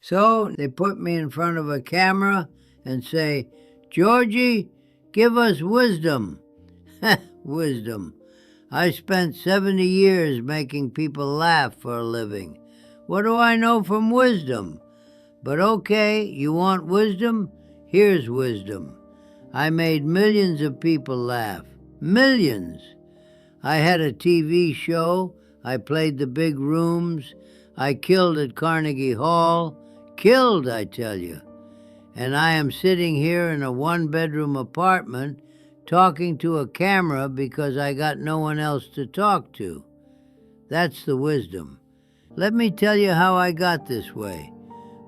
So they put me in front of a camera and say, "Georgie, give us wisdom." Wisdom. I spent 70 years making people laugh for a living. What do I know from wisdom? But okay, you want wisdom? Here's wisdom. I made millions of people laugh. Millions. I had a TV show. I played the big rooms. I killed at Carnegie Hall. Killed, I tell you. And I am sitting here in a one-bedroom apartment talking to a camera because I got no one else to talk to. That's the wisdom. Let me tell you how I got this way.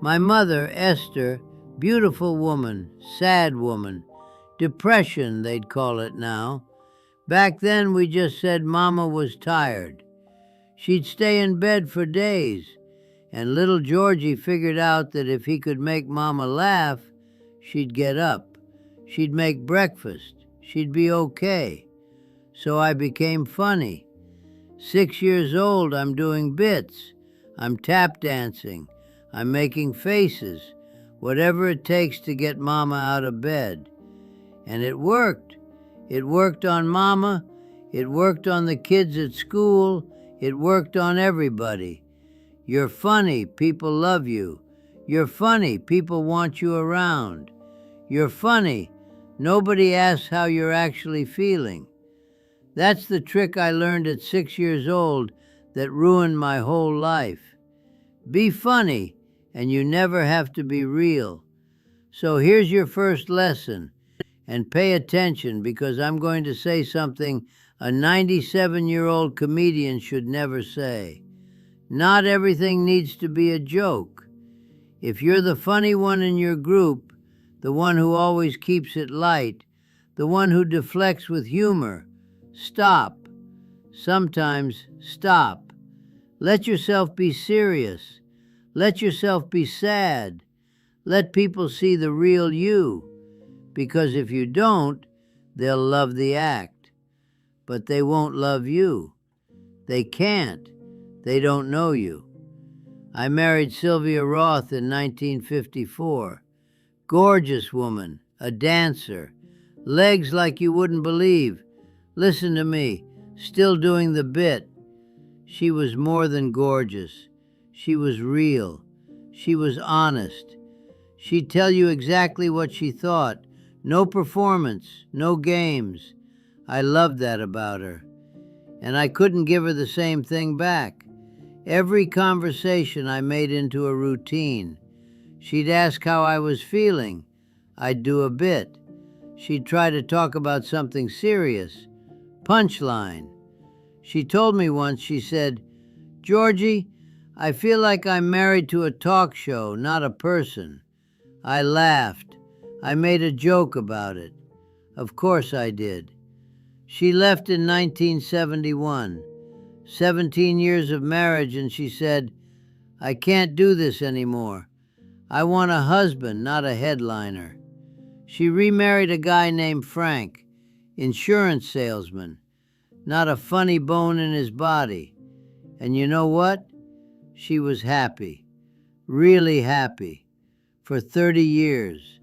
My mother, Esther, beautiful woman, sad woman, depression they'd call it now. Back then we just said Mama was tired. She'd stay in bed for days, and little Georgie figured out that if he could make Mama laugh, she'd get up. She'd make breakfast. She'd be okay. So I became funny. 6 years old, I'm doing bits. I'm tap dancing. I'm making faces. Whatever it takes to get Mama out of bed. And it worked. It worked on Mama. It worked on the kids at school. It worked on everybody. You're funny, people love you. You're funny, people want you around. You're funny, nobody asks how you're actually feeling. That's the trick I learned at 6 years old that ruined my whole life. Be funny, and you never have to be real. So here's your first lesson, and pay attention because I'm going to say something a 97-year-old comedian should never say. Not everything needs to be a joke. If you're the funny one in your group, the one who always keeps it light, the one who deflects with humor, stop. Sometimes stop. Let yourself be serious. Let yourself be sad. Let people see the real you. Because if you don't, they'll love the act. But they won't love you. They can't. They don't know you. I married Sylvia Roth in 1954. Gorgeous woman, a dancer, legs like you wouldn't believe. Listen to me, still doing the bit. She was more than gorgeous. She was real. She was honest. She'd tell you exactly what she thought. No performance, no games. I loved that about her. And I couldn't give her the same thing back. Every conversation I made into a routine. She'd ask how I was feeling. I'd do a bit. She'd try to talk about something serious. Punchline. She told me once, she said, "Georgie, I feel like I'm married to a talk show, not a person." I laughed. I made a joke about it. Of course I did. She left in 1971. 17 years of marriage, and she said, "I can't do this anymore. I want a husband, not a headliner." She remarried a guy named Frank, insurance salesman, not a funny bone in his body. And you know what? She was happy, really happy, for 30 years.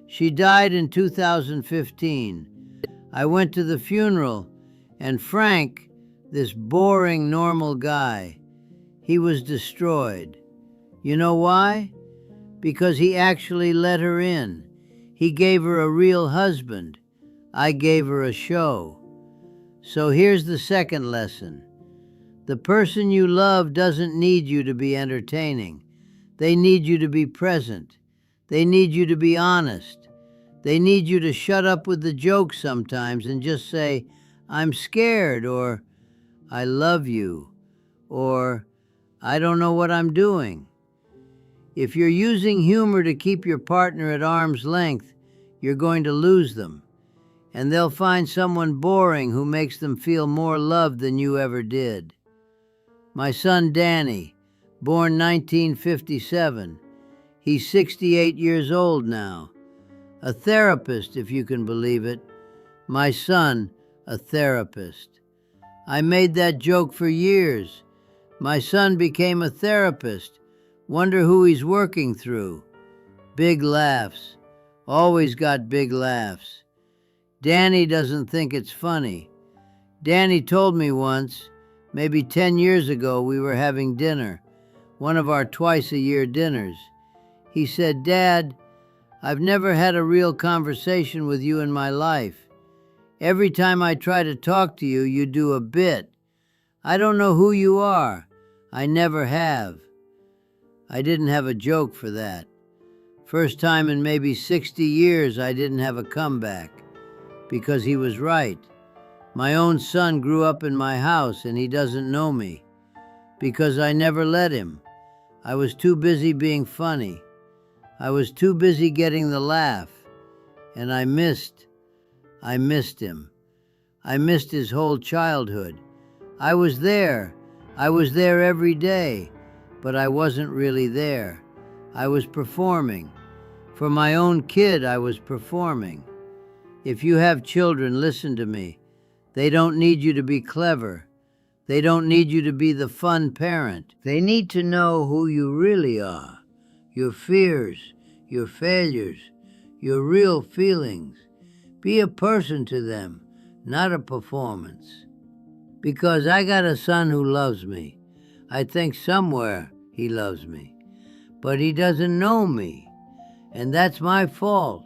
She died in 2015. I went to the funeral, and Frank, this boring, normal guy, he was destroyed. You know why? Because he actually let her in. He gave her a real husband. I gave her a show. So here's the second lesson. The person you love doesn't need you to be entertaining. They need you to be present. They need you to be honest. They need you to shut up with the jokes sometimes and just say, "I'm scared," or "I love you," or "I don't know what I'm doing." If you're using humor to keep your partner at arm's length, you're going to lose them. And they'll find someone boring who makes them feel more loved than you ever did. My son Danny, born 1957, he's 68 years old now. A therapist, if you can believe it. My son, a therapist. I made that joke for years. My son became a therapist. Wonder who he's working through. Big laughs. Always got big laughs. Danny doesn't think it's funny. Danny told me once, maybe 10 years ago, we were having dinner, one of our twice-a-year dinners. He said, "Dad, I've never had a real conversation with you in my life. Every time I try to talk to you, you do a bit. I don't know who you are. I never have." I didn't have a joke for that. First time in maybe 60 years I didn't have a comeback, because he was right. My own son grew up in my house and he doesn't know me, because I never let him. I was too busy being funny. I was too busy getting the laugh, and I missed him. I missed his whole childhood. I was there every day, but I wasn't really there. I was performing. For my own kid, I was performing. If you have children, listen to me. They don't need you to be clever. They don't need you to be the fun parent. They need to know who you really are. Your fears, your failures, your real feelings. Be a person to them, not a performance. Because I got a son who loves me. I think somewhere he loves me. But he doesn't know me. And that's my fault.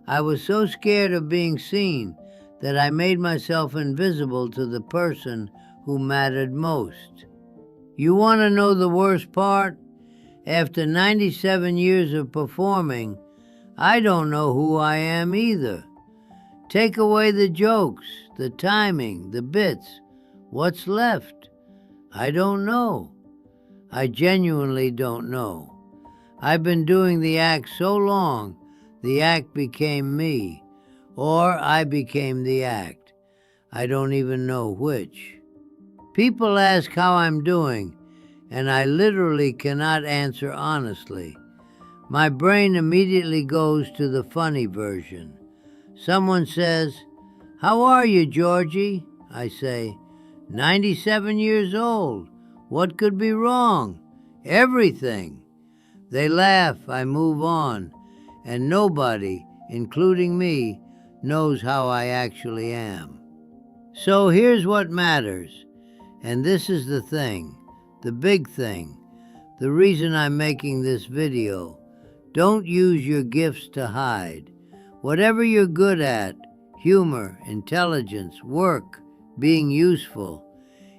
I was so scared of being seen that I made myself invisible to the person who mattered most. You want to know the worst part? After 97 years of performing, I don't know who I am either. Take away the jokes, the timing, the bits. What's left? I don't know. I genuinely don't know. I've been doing the act so long, the act became me, or I became the act. I don't even know which. People ask how I'm doing, and I literally cannot answer honestly. My brain immediately goes to the funny version. Someone says, "How are you, Georgie?" I say, 97 years old. What could be wrong? Everything. They laugh, I move on, and nobody, including me, knows how I actually am. So here's what matters, and this is the thing, the big thing, the reason I'm making this video. Don't use your gifts to hide. Whatever you're good at, humor, intelligence, work, being useful,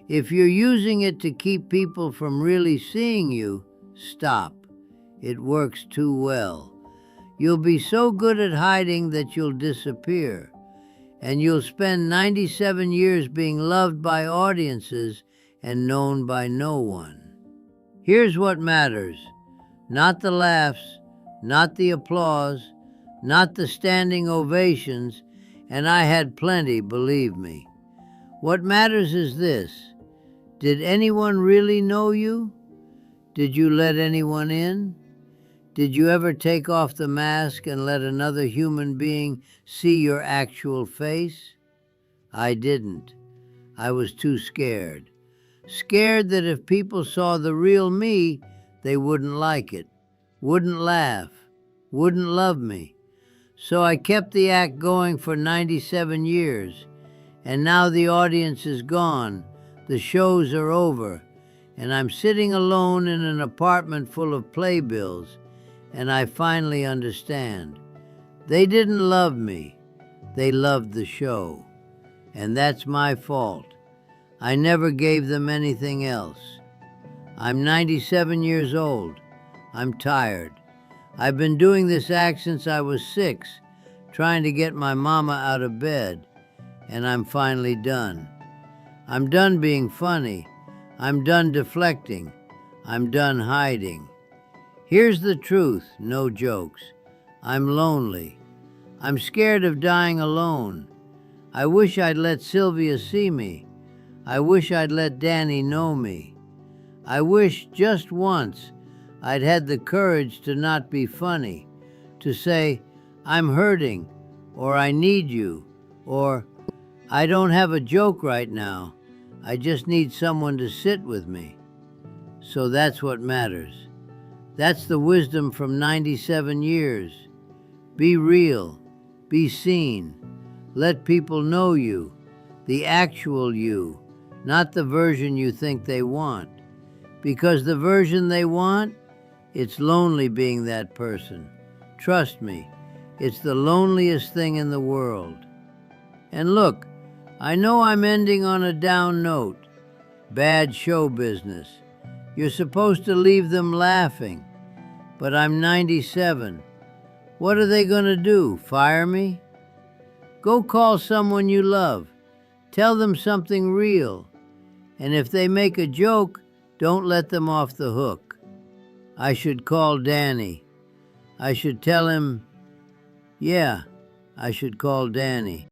if you're using it to keep people from really seeing you, stop. It works too well. You'll be so good at hiding that you'll disappear, and you'll spend 97 years being loved by audiences and known by no one. Here's what matters. Not the laughs, not the applause, not the standing ovations, and I had plenty, believe me. What matters is this. Did anyone really know you? Did you let anyone in? Did you ever take off the mask and let another human being see your actual face? I didn't. I was too scared. Scared that if people saw the real me, they wouldn't like it, wouldn't laugh, wouldn't love me. So I kept the act going for 97 years, and now the audience is gone, the shows are over, and I'm sitting alone in an apartment full of playbills, and I finally understand. They didn't love me, they loved the show, and that's my fault. I never gave them anything else. I'm 97 years old. I'm tired. I've been doing this act since I was 6, trying to get my mama out of bed, and I'm finally done. I'm done being funny. I'm done deflecting. I'm done hiding. Here's the truth, no jokes. I'm lonely. I'm scared of dying alone. I wish I'd let Sylvia see me. I wish I'd let Danny know me. I wish just once I'd had the courage to not be funny, to say, "I'm hurting," or "I need you," or "I don't have a joke right now. I just need someone to sit with me." So that's what matters. That's the wisdom from 97 years. Be real. Be seen. Let people know you, the actual you, not the version you think they want. Because the version they want, it's lonely being that person. Trust me, it's the loneliest thing in the world. And look, I know I'm ending on a down note. Bad show business. You're supposed to leave them laughing. But I'm 97. What are they going to do, fire me? Go call someone you love. Tell them something real. And if they make a joke, don't let them off the hook. I should call Danny. I should tell him, yeah, I should call Danny.